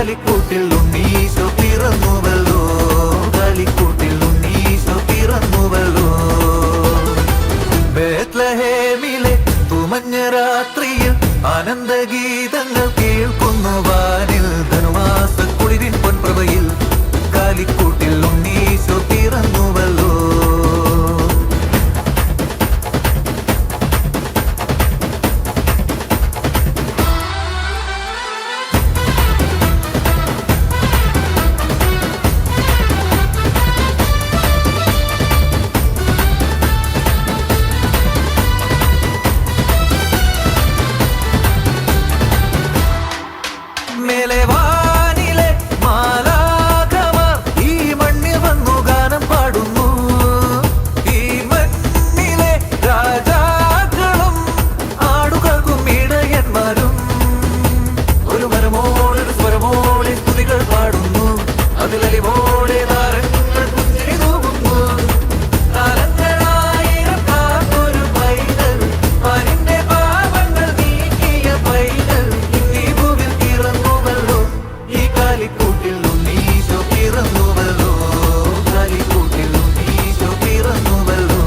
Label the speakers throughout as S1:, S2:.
S1: കാലിക്കൂട്ടിൽ ഉണ്ണീശോ പിറന്നുവല്ലോ, കാലിക്കൂട്ടിൽ ഉണ്ണീശോ പിറന്നുവല്ലോ. ബേത്ലഹേമിലെ തുമഞ്ഞ രാത്രിയിൽ ആനന്ദഗീതങ്ങൾ കേൾക്കുന്നു വാനിൽ. ധനുമാസ കുളിരിൻ പൊൻപ്രഭയിൽ കാലിക്കൂട്ടിൽ ഉണ്ണീശോ പിറന്നുവല്ലോ. മേലെവാനിലെ മാലാഖമാർ ഈ മണ്ണിൽ വന്നു ഗാനം പാടുന്നു. ഈ മണ്ണിലെ രാജാക്കളും ആടുകൾക്കും ഇടയന്മാരും ഒരു മരമോടൊരു സ്വരമോടെ സ്തുതികൾ പാടുന്നു. അതിലലിവോടെ താരങ്ങൾ പുഞ്ചിരി തൂകുന്നു. താരങ്ങളായിരം കാത്തൊരു പൈതൽ, പാലിന്റെ പാപങ്ങൾ നീക്കിയ പൈതൽ ഇന്നീ ഭൂവിൽ പിറന്നുവല്ലോ. ഈ കാലിക്കൂട്ടിൽ ഉണ്ണീശോ പിറന്നുവല്ലോ, കാലിക്കൂട്ടിൽ ഉണ്ണീശോ പിറന്നുവല്ലോ.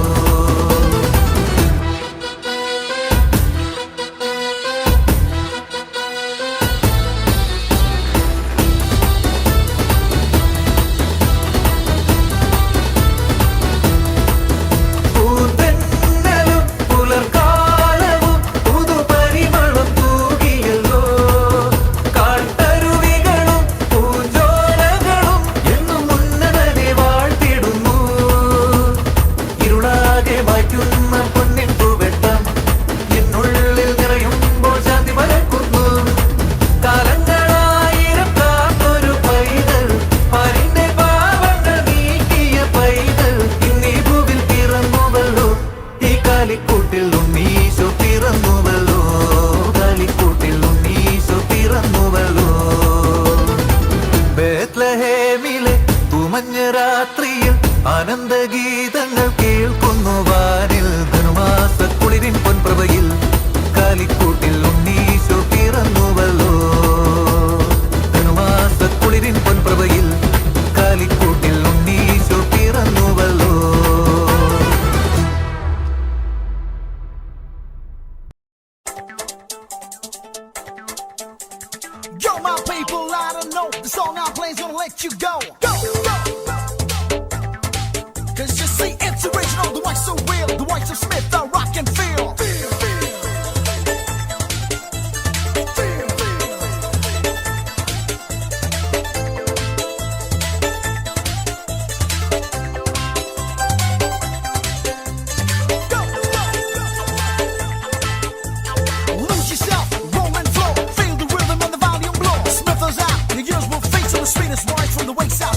S1: പൂന്തന്നലും പുലർക്കാലവും പുതുപരിമളം തൂകിയല്ലോ. കാട്ടരുവികളും പൂഞ്ചോലകളും എന്നും ഉന്നതനെ വാഴ്ത്തിടുന്നു. ഇരുളാകെ മാറ്റുന്ന പൊന്നിൻ പൂവെട്ടം എന്നുള്ളിൽ നിറയുമ്പോൾ ശാന്തി പരക്കുന്നു. കാലങ്ങളായിരം കാത്തൊരു പൈതൽ, പാലിന്റെ പാപങ്ങൾ നീക്കിയ പൈതൽ ഇന്നീ ഭൂവിൽ പിറന്നുവല്ലോ. ഈ കാലിക്കൂട്ടിൽ ഉണ്ണീശോ പിറന്നുവല്ലോ, കാലിക്കൂട്ടിൽ ഉണ്ണീശോ പിറന്നുവല്ലോ. ബേത്ലഹേമിലെ തുമഞ്ഞ രാത്രിയിൽ ആനന്ദഗീതങ്ങൾ കേൾക്കുന്നു വാനിൽ. ധനുമാസ കുളിരിൻ പൊൻപ്രഭയിൽ കാലിക്കൂട്ടിൽ ഉണ്ണീശോ പിറന്നുവല്ലോ, ധനുമാസ കുളിരിൻ പൊൻപ്രഭയിൽ കാലിക്കൂട്ടിൽ ഉണ്ണീശോ പിറന്നുവല്ലോ.
S2: Yo, my people, I don't know. The song I play's gonna let you go. Go, go. Cause you see, it's original, the white's so real. The whites of Smith, the rock and feel. Lose yourself, Roman flow. Feel the rhythm and the volume blow. Smith is out, your ears will face on the sweetest voice from the waist out.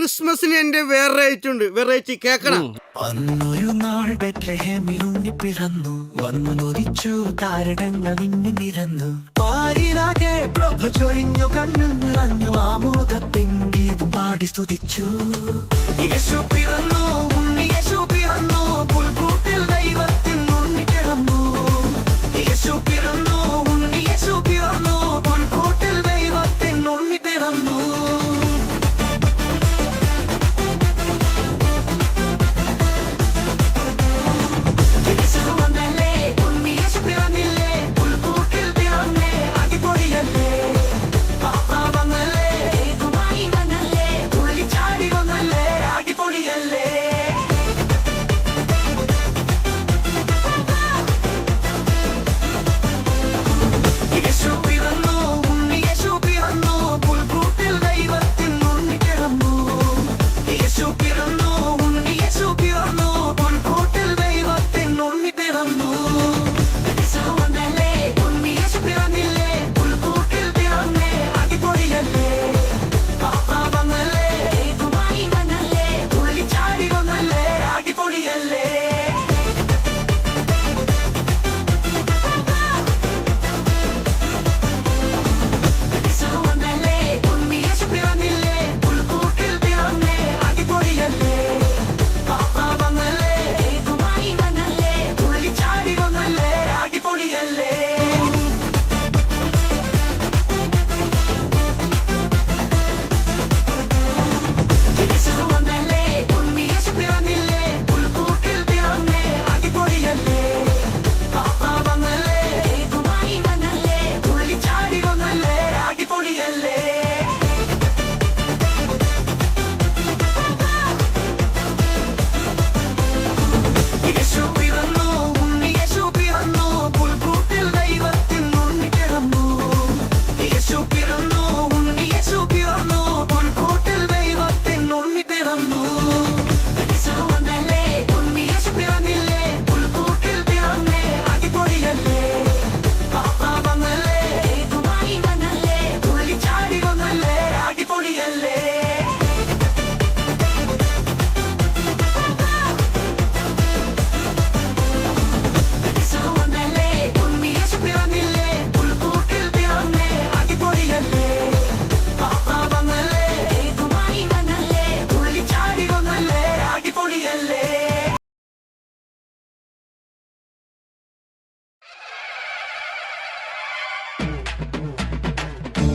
S3: ക്രിസ്മസിന് എന്റെ variety കേക്കണം.
S1: അന്നൊരു നാൾ ബെത്ലഹേമിലുണ്ണി പിറന്നു, വന്നു നൊരിച്ചു താരകങ്ങൾ ഇന്ന് നിരന്നു, പാരിലാകെ പ്രഭ ചൊരിഞ്ഞു, കണ്ണു നിറഞ്ഞു, ആമോദപ്പെങ്കീത് പാടി സ്തുതിച്ചു. യേശു പിറന്നു, ഉണ്ണി യേശു പിറന്നു, പുൽക്കൂട്ടിൽ ദൈവത്തിൻ ഉണ്ണി പിറന്നു. യേശു പിറന്നു, ഉണ്ണി യേശു പിറന്നു, പുൽക്കൂട്ടിൽ ദൈവത്തിൻ ഉണ്ണി പിറന്നു.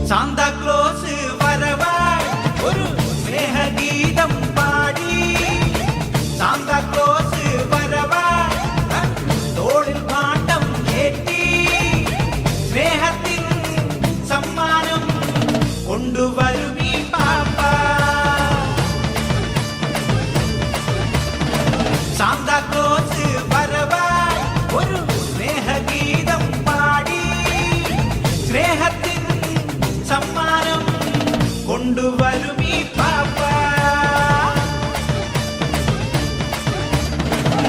S4: സാന്താക്ലോസ് വരവായി ഒരു സ്നേഹഗീതം പാടി. സാന്താക്ലോസ് വരവായി തോളിൽ പാട്ടം കേട്ടി, സ്നേഹത്തിൻ സമ്മാനം കൊണ്ടുവരുമീ പാപ്പ. സാന്താക്ലോസ് വരവായി ഒരു സ്നേഹഗീതം പാടി, സ്നേഹത്തിൻ സമ്മാനം കൊണ്ടുവരുമീ പാപ്പ.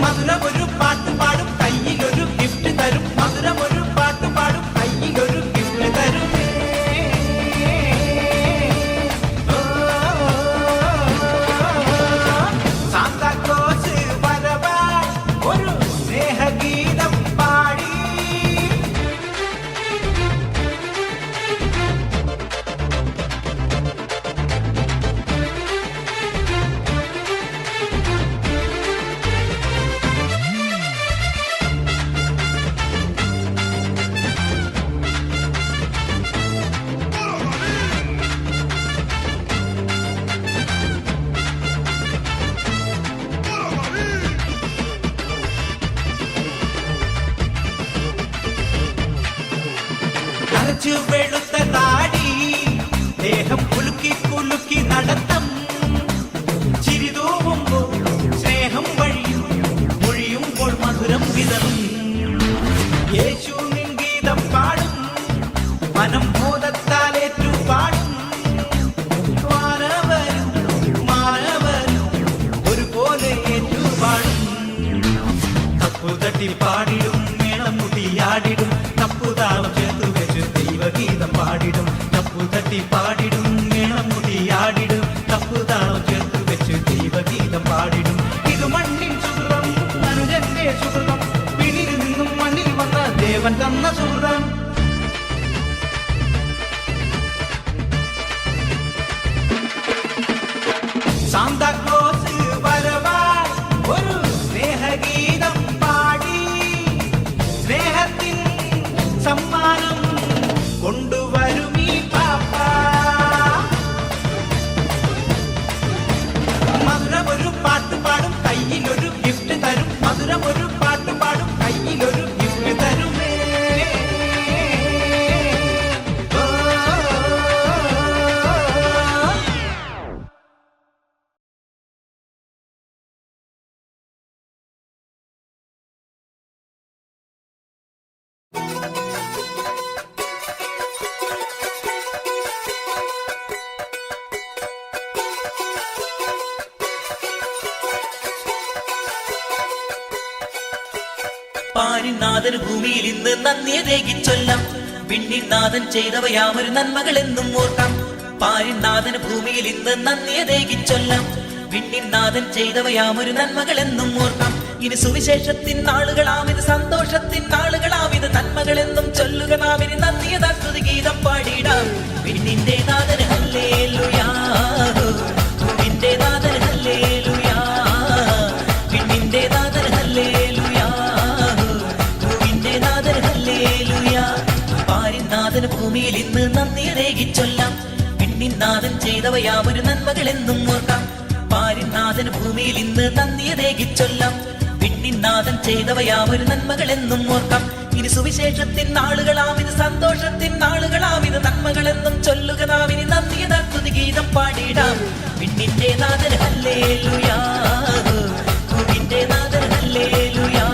S4: മധുരമൊരു പാട്ട് പാടും, കയ്യിലൊരു ഗിഫ്റ്റ് തരും. മധുരമൊരു പാട്ട് പാടും, കയ്യിലൊരു ഗിഫ്റ്റ് തരും. സാന്താക്ലോസ് വരവായി ഒരു സ്നേഹഗീതം പാടി. നരച്ചു വെളുത്ത താടി, ദേഹം കുലുക്കി കുലുക്കി നടത്തം, ചിരി തൂവുമ്പോൾ സ്നേഹം വഴിയും മൊഴിയുമ്പോൾ മധുരം വിതറും. യേശു നിൻ ഗീതം പാടും, മനം ബോധത്താലേറ്റു പാടും. മാനവരും ഒരുപോലെ ഏറ്റു പാടും. തപ്പുതട്ടി പാടിടും, മേളം മുട്ടിയാടിടും, തപ്പുതാളം ചേർത്തു വെച്ച് ദൈവഗീതം പാടിടും. തപ്പുതട്ടി പാടിടും, മേളം മുട്ടിയാടിടും, തപ്പുതാളം ചേർത്ത് അയ്യപ്പൻ തന്ന സുഹൃതം. സാന്താക്ലോസ് വരവായി ഒരു സ്നേഹഗീതം പാടി, സ്നേഹത്തിൻ സമ്മാനം കൊണ്ടുവരും ഈ പാപ്പ. മധുരമൊരു പാട്ട് പാടും കയ്യിലൊരു ഗിഫ്റ്റ് തരും, മധുരമൊരു പാട്ട് പാടും കയ്യിലൊരു ഗിഫ്റ്റ് തരുമേ.
S5: പാരിനാഥന് ഭൂമിയിൽ ഇന്ന് നന്ദിയതേകി ചൊല്ലാം, പിന്നിനാഥൻ ചെയ്തവയാമൊരു നന്മകൾ എന്നും ഓർക്കാം. പാരിനാഥന് ഭൂമിയിൽ ഇന്ന് നന്ദിയതേകി ചൊല്ലാം, പിന്നിനാഥൻ ചെയ്തവയാമൊരു നന്മകൾ എന്നും ഓർക്കാം. ഇനി സുവിശേഷത്തിൻ നാളുകളാം, ഇത് സന്തോഷത്തിൻ നാളുകളാം, ഇത് നന്മകൾ എന്നും ചൊല്ലുക നാം. ഇനി നന്ദിയതാസ്തുതി ഗീതം പാടിയിടാം. പിന്നിന്റെ നാഥന് ഹല്ലേലൂയാ, ഭൂമിന്റെ നാഥന് ഹല്ലേലൂയാ, പിന്നിന്റെ നാഥന് ഹല്ലേലൂയാ, പാരിനാഥന് ഭൂമിയിൽ ഇന്ന് നന്ദിയതേകി ചൊല്ലാം, പിന്നിനാഥൻ ചെയ്തവയാമൊരു നന്മകൾ എന്നും ഓർക്കാം. പാരിനാഥന് ഭൂമിയിൽ ഇന്ന് നന്ദിയതേകി ചൊല്ലാം, പിന്നിനാഥൻ ചെയ്തവയാമൊരു നന്മകൾ എന്നും ഓർക്കാം. ഇനി സുവിശേഷത്തിൻ നാളുകളാം, ഇത് സന്തോഷത്തിൻ നാളുകളാം, ഇത് നന്മകൾ എന്നും ചൊല്ലുക നാം. ഇനി നന്ദിയതാസ്തുതി ഗീതം പാടിയിടാം. പിന്നിന്റെ നാഥന് ഹല്ലേലൂയാ, ഭൂമിന്റെ നാഥന് ഹല്ലേലൂയാ,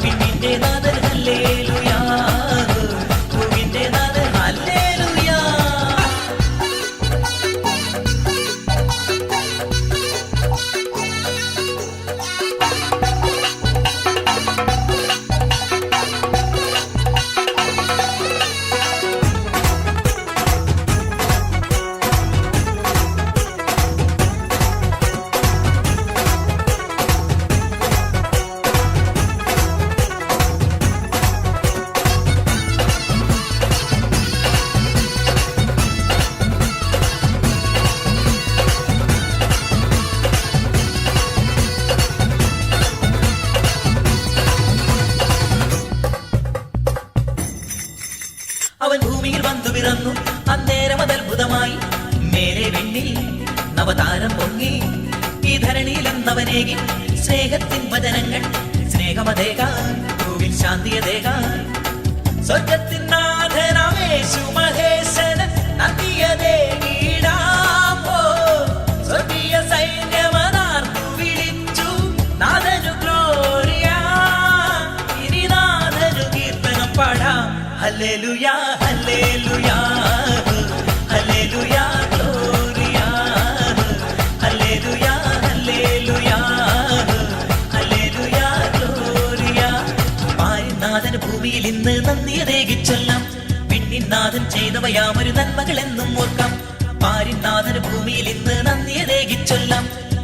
S5: പിന്നിന്റെ നാഥന് ഹല്ലേലൂയാ, ഭൂമിന്റെ നാഥന് ഹല്ലേലൂയാ. അവൻ ഭൂമിയിൽ വന്നു പിറന്നു, അന്നേരം അതത്ഭുതമായി. മേലെ വെണ്ണിൽ നവതാരം പൊങ്ങി, ഈ ധരണിയിലെന്നവനേകി സ്നേഹത്തിൻ വചനങ്ങൾ. സ്നേഹമതേകാൻ ഭൂവിൽ ശാന്തിയതേകാൻ, സ്വർഗത്തിൻ നാഥനാമേശു മഹേശന് നന്ദിയതേകിടാമോ. സ്വർഗീയ സൈന്യമതാർത്തു വിളിച്ചു നാഥനു ഗ്ലോറിയ, ഇനി നാഥനു കീർത്തനം പാടാം. ഹല്ലേലൂയാ ഹല്ലേലൂയാ ഹല്ലേലൂയാ ഗ്ലോറിയ, ഹല്ലേലൂയാ ഹല്ലേലൂയാ ഹല്ലേലൂയാ ഗ്ലോറിയ. പാരിനാഥന് ഭൂമിയിൽ ഇന്ന് നന്ദിയതേകി ചൊല്ലാം, പിന്നിനാഥൻ ചെയ്തവയാമൊരു നന്മകൾ എന്നും ഓർക്കാം. പാരിനാഥന് ഭൂമിയിൽ ഇന്ന് നന്ദിയതേകി ചൊല്ലാം,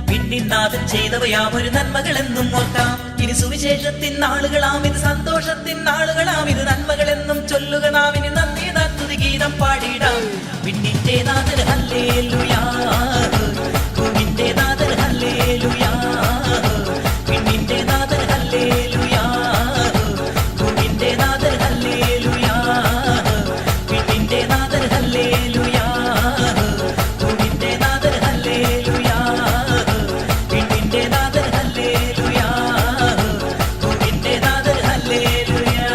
S5: പിന്നിനാഥൻ ചെയ്തവയാമൊരു നന്മകൾ എന്നും ഓർക്കാം. ഇനി സുവിശേഷത്തിൻ നാളുകളാം, ഇത് സന്തോഷത്തിൻ നാളുകളാം, ഇത് നന്മകൾ എന്നും ചൊല്ലുക നാം. ഇനി നന്ദിയതാസ്തുതി ഗീതം പാടിയിടാം. പിന്നിന്റെ നാഥന് ഹല്ലേലൂയാ, ഭൂമിന്റെ നാഥന് ഹല്ലേലൂയാ, പിന്നിന്റെ നാഥന് ഹല്ലേലൂയാ, ഭൂമിന്റെ നാഥന് ഹല്ലേലൂയാ, പിന്നിന്റെ നാഥന് ഹല്ലേലൂയാ, ഭൂമിന്റെ നാഥന് ഹല്ലേലൂയാ, പിന്നിന്റെ നാഥന് ഹല്ലേലൂയാ, ഭൂമിന്റെ നാഥന് ഹല്ലേലൂയാ.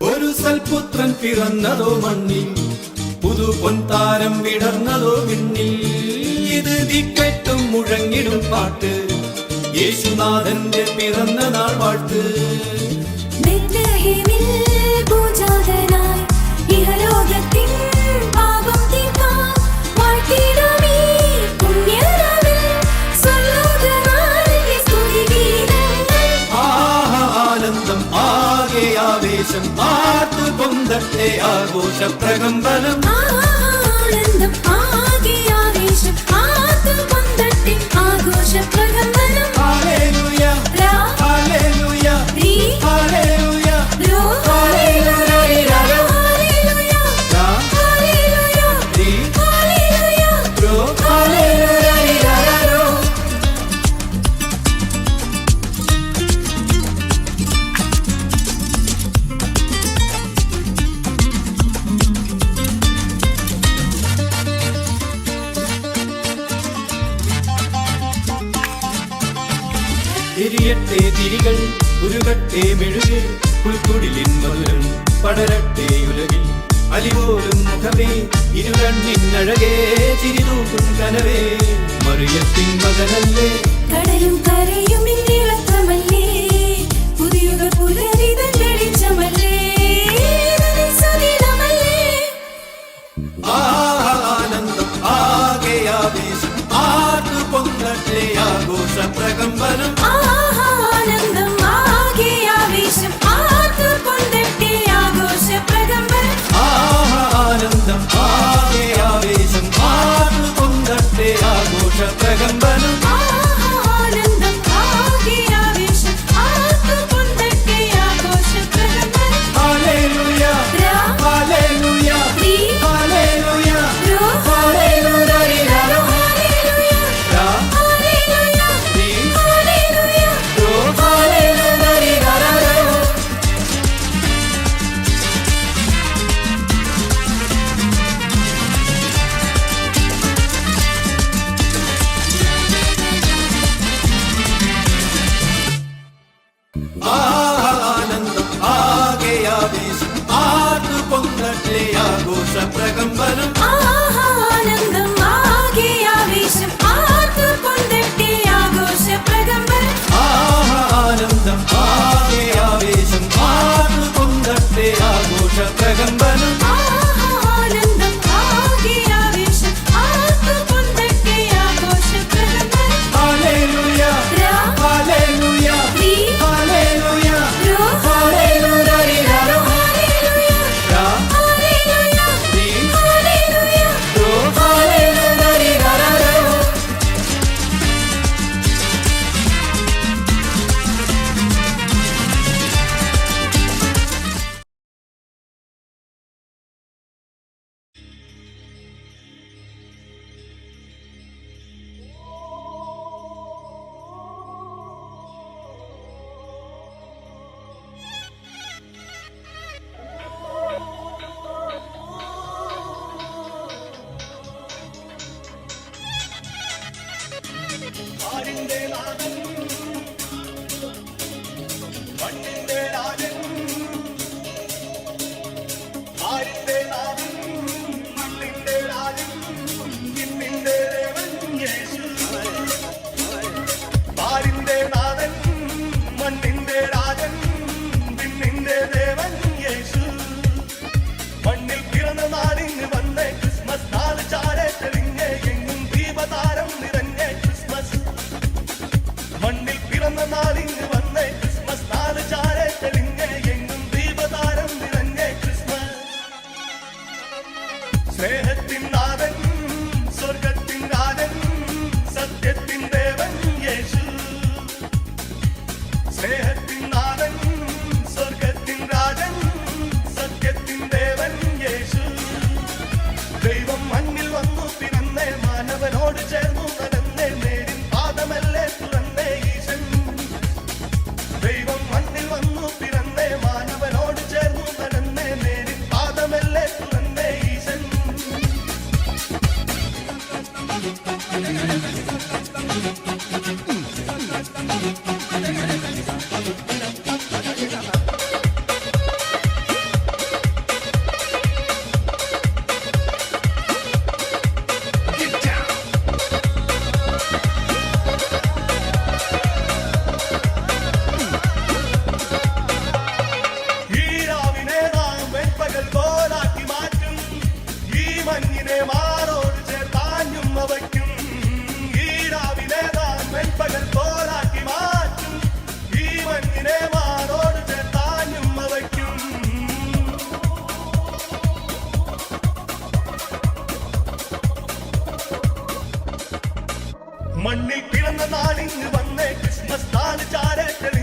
S1: ഒരു സൽപുത്രൻ പിറന്നതോ മണ്ണിൽ, പുതു പൊൻതാരം വിടർന്നതോ വിണ്ണിൽ. ഇത് ദിക്കെട്ടും മുഴങ്ങിടും പാട്ട്, യേശുനാഥന്റെ പിറന്ന നാൾ വാഴ്ത്ത്.
S6: ബെത്ലഹേമിൽ പൂജാതനായി ഇഹലോകത്തിൻ പാപം തീർക്കാൻ വാഴ്ത്തിടാമീ പുണ്യനാളിൽ സ്വലോകനാളിലെ സ്തുതിഗീതങ്ങൾ.
S1: ആനന്ദം ആകെ ആവേശം ആർത്ത് പൊന്തട്ടെ ആഘോഷ പ്രകമ്പനം.
S6: ആനന്ദം ആകെ ആവേശം ആർത്തു പൊന്തട്ടെ ആഘോഷ പ്രകമ്പനം.
S1: ഹല്ലേലൂയ
S6: ലാ
S1: ഹല്ലേലൂയ
S6: രീ
S1: ഹല്ലേലൂയ
S6: ലോ ഹല്ലേലൂയ ഹല്ലേലൂയ
S1: ലാ
S6: ഹല്ലേലൂയ
S1: രീ
S6: ഹല്ലേലൂയ
S1: ലോ ഹല്ലേലൂയ ലോ. എരിയട്ടെ തിരികൾ ഉരുകട്ടെ മെഴുക് പുൽക്കുടിലിൻ മധുരം പടരട്ടെ ഉലകിൽ അലിപോലും മുഖമേ ഇരുകണ്ണിനഴകേ ചിരിതൂക്കും കനവേ മറിയത്തിൻ മകനല്ലേ.
S6: കടലും കരയും ഇന്നിളക്കമല്ലേ പുതിയുഗ പുലരിതൻ വെളിച്ചമല്ലേ സുദിനമല്ലേ.
S1: ആനന്ദം ആകെ ആവേശം ആർത്ത് പൊങ്ങട്ടെ ആഘോഷ പ്രകമ്പനം.
S6: ആനന്ദം ആകെ ആവേശം ആർത്തു പൊന്തട്ടെ ആഘോഷ പ്രകമ്പനം.
S1: ആനന്ദം ആകെ ആവേശം ആർത്ത് പൊങ്ങട്ടെ ആഘോഷ പ്രകമ്പനം.
S6: ആനന്ദം ആകെ ആവേശം ആർത്തു പൊന്തട്ടെ ആഘോഷ പ്രകമ്പനം.
S1: ഹല്ലേലൂയ
S6: ലാ
S1: ഹല്ലേലൂയ
S6: രീ
S1: ഹല്ലേലൂയ
S6: ലോ ഹല്ലേലൂയ ലോ ഹല്ലേലൂയ
S1: ലാ
S6: ഹല്ലേലൂയ
S1: രീ
S6: ഹല്ലേലൂയ
S1: ലോ ഹല്ലേലൂയ ലോ. ആനന്ദം ആകെ ആവേശം ആർത്ത് പൊങ്ങട്ടെ ആഘോഷ പ്രകമ്പനം.
S6: ആനന്ദം ആകെ ആവേശം ആർത്തു പൊന്തട്ടെ ആഘോഷ പ്രകമ്പനം.
S1: ആനന്ദം ആകെ ആവേശം ആർത്ത് പൊങ്ങട്ടെ ആഘോഷ പ്രകമ്പനം.
S6: ആനന്ദം ആകെ ആവേശം ആർത്തു പൊന്തട്ടെ ആഘോഷ പ്രകമ്പനം.
S1: ഹല്ലേലൂയ
S6: ലാ
S1: ഹല്ലേലൂയ
S6: രീ
S1: ഹല്ലേലൂയ
S6: ലോ ഹല്ലേലൂയ ലോ ഹല്ലേലൂയ
S1: ലാ
S6: ഹല്ലേലൂയ
S1: രീ
S6: ഹല്ലേലൂയ
S1: ലോ ഹല്ലേലൂയ ലോ.
S7: സ്നേഹത്തിൻ നാഥൻ സ്വർഗത്തിൻ രാജൻ സത്യത്തിൻ ദേവൻ യേശു. സ്നേഹത്തിൻ നാഥൻ സ്വർഗത്തിൻ രാജൻ സത്യത്തിൻ ദേവൻ യേശു. ദൈവം മണ്ണിൽ വന്നു പിറന്നേ മാനവനോട് ചേർന്നു നടന്നേ നേരിൻ പാദമല്ലേ തുറന്നേ ഈശൻ. ദൈവം മണ്ണിൽ വന്നു പിറന്നേ മാനവനോട് ചേർന്നു നടന്നേ നേരിൻ പാദമല്ലേ തുറന്നേ ഈശൻ. മണ്ണിൽ പിറന്ന നാളിന്ന് വന്നേ ക്രിസ്മസ് നാള് ചാരത്തെ